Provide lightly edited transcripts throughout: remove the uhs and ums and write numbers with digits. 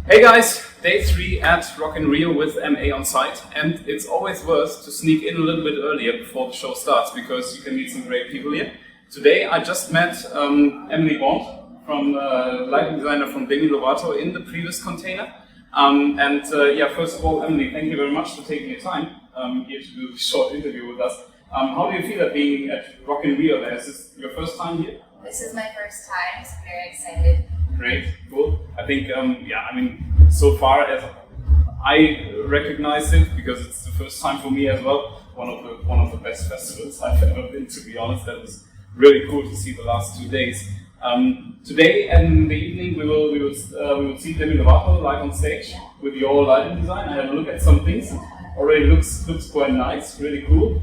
Hey guys, day 3 at Rock in Rio with MA on site, and it's always worth to sneak in a little bit earlier before the show starts because you can meet some great people here. Today I just met Emily Bornt, lighting designer from Demi Lovato in the previous container. First of all, Emily, thank you very much for taking your time here to do a short interview with us. How do you feel at being at Rock in Rio? Is this your first time here? This is my first time, so I'm very excited. Great, cool. I think, so far as I recognize it, because it's the first time for me as well, one of the best festivals I've ever been, to be honest. That was really cool to see the last 2 days. Today in the evening we will see Demi Lovato live on stage with your lighting design. I had a look at some things. Already looks quite nice, really cool.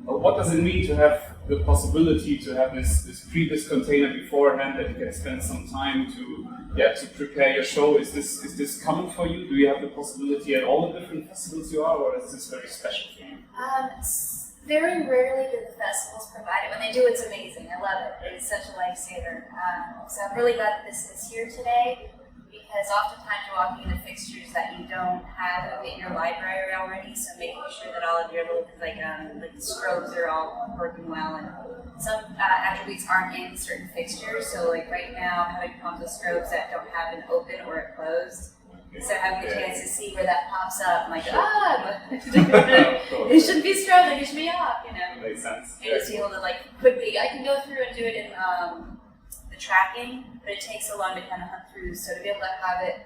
What does it mean to have the possibility to have this previous container beforehand, that you can spend some time to prepare your show? Is this common for you? Do you have the possibility at all the different festivals you are, or is this very special for you? Very rarely do the festivals provide it. When they do, it's amazing. I love it. It's such a lifesaver. So I'm really glad that this is here today, because oftentimes you're walking into fixtures that you don't have in your library already, so making sure that all of your little, like the strobes are all working well, and some attributes aren't in certain fixtures, so like right now I'm having problems with strobes that don't have an open or a closed. So having a chance to see where that pops up, I'm like, it shouldn't be strobe, like it should be off, you know. Makes sense. And just be able to like quickly, I can go through and do it in the tracking, but it takes so long to kind of hunt through. So to be able to have it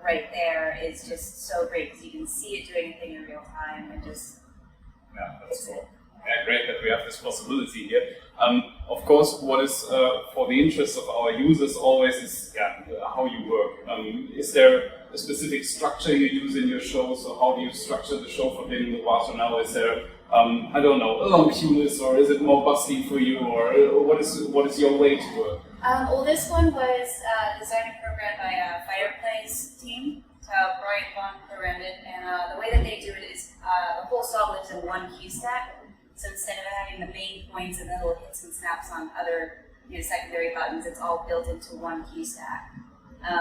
right there is just so great, because you can see it doing a thing in real time and just. Yeah, that's cool. Yeah, great that we have this possibility here. Of course, what is for the interest of our users always is how you work. Is there a specific structure you use in your show? So how do you structure the show for Demi Lovato now? Is there I don't know, a long queue list, or is it more busty for you, or what is your way to work? Well, this one was designed and programmed by a Fireplace team. So Brian Von ran it, and the way that they do it is the whole saw lives in one queue stack. So instead of having the main points and then little hits and snaps on other secondary buttons, it's all built into one queue stack,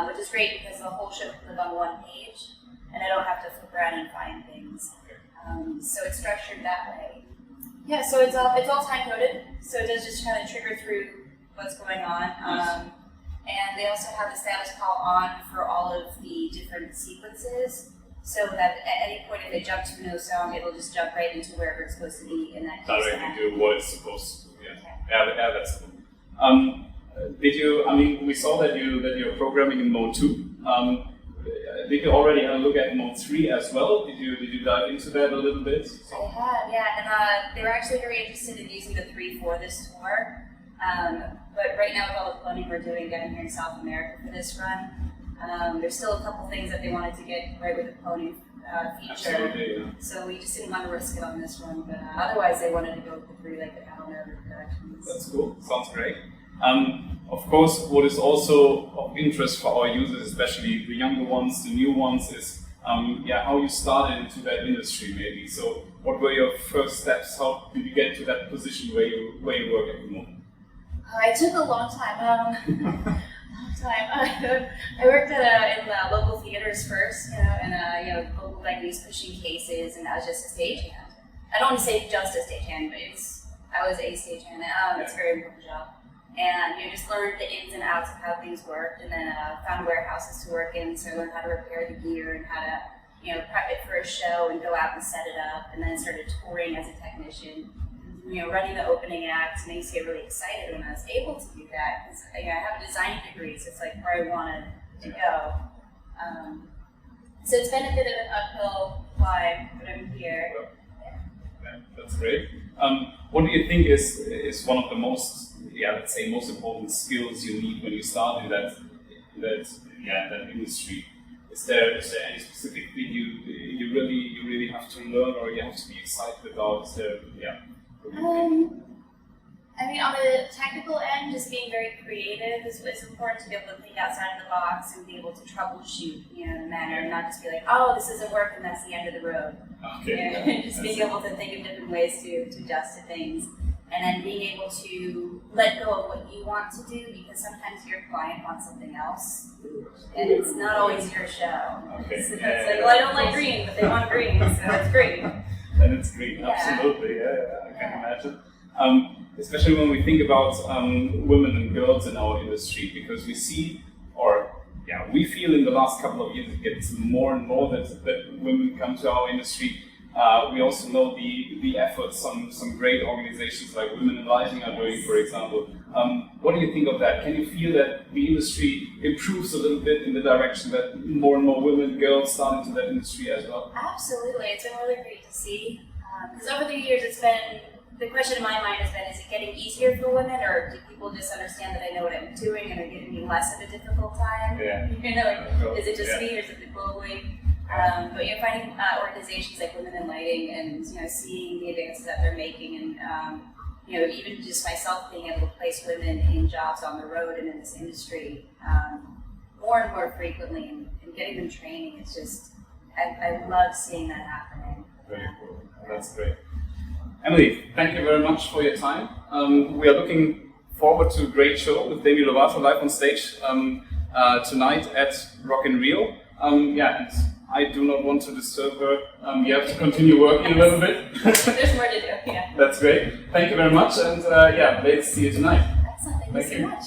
which is great because the whole show can live on one page, and I don't have to flip around and find things. So it's structured that way. Yeah, so it's all time coded, so it does just kind of trigger through what's going on. And they also have the status call on for all of the different sequences, so that at any point if they jump to no song, it'll just jump right into wherever it's supposed to be in that case. Directly do what it's supposed to do. Yeah, that's cool. We saw that you're programming in mode 2. Did you already have a look at mode 3 as well? Did you dive into that a little bit? I have, yeah, and they were actually very interested in using the 3 for this tour. But right now with all the cloning we're doing down here in South America for this run, there's still a couple things that they wanted to get right with the cloning feature. Absolutely, yeah. So we just didn't want to risk it on this one, but otherwise they wanted to go with the 3 like the Alno productions. That's cool, sounds great. Of course, what is also of interest for our users, especially the younger ones, the new ones, is how you started into that industry maybe. So what were your first steps? How did you get to that position where you work at the moment? It took a long time. I worked in local theaters first, and local venues pushing cases, and I was just a stagehand. I don't want to say just a stagehand, but I was a stagehand. It's a very important job. And just learned the ins and outs of how things worked, and then found warehouses to work in, so I learned how to repair the gear and how to prep it for a show and go out and set it up, and then started touring as a technician. Running the opening act makes me really excited when I was able to do that, because I have a design degree, so it's like where I wanted to go. So it's been a bit of an uphill climb, but I'm here. Yeah, that's great. What do you think is one of the most important skills you need when you start in that industry? Is there any specific thing you really have to learn, or you have to be excited about? On the technical end, just being very creative is important, to be able to think outside of the box and be able to troubleshoot, in a manner, and not just be like, oh, this isn't working, that's the end of the road. Okay. Just being able to think of different ways to adjust to things. and then being able to let go of what you want to do, because sometimes your client wants something else, and it's not always your show. Okay. So it's like, well, I don't like green, but they want green, so it's green. And it's green, absolutely, I can imagine. Especially when we think about women and girls in our industry, because we see, we feel in the last couple of years it gets more and more that women come to our industry. We also know the efforts some great organizations like Women in Lighting are doing, for example. What do you think of that? Can you feel that the industry improves a little bit in the direction that more and more women and girls start into that industry as well? Absolutely, it's been really great to see. Because over the years the question in my mind has been, is it getting easier for women, or do people just understand that I know what I'm doing and they're giving me less of a difficult time? Yeah. Is it just me, or is it globally? But you're finding organizations like Women in Lighting, and seeing the advances that they're making, and even just myself being able to place women in jobs on the road and in this industry more and more frequently, and getting them training. It's just I love seeing that happening. Very cool. That's great. Emily, thank you very much for your time. We are looking forward to a great show with Demi Lovato live on stage tonight at Rock in Rio. And I do not want to disturb her. You have to continue working a little bit. There's more to do, yeah. That's great. Thank you very much, and let's see you tonight. Excellent, thank you so much.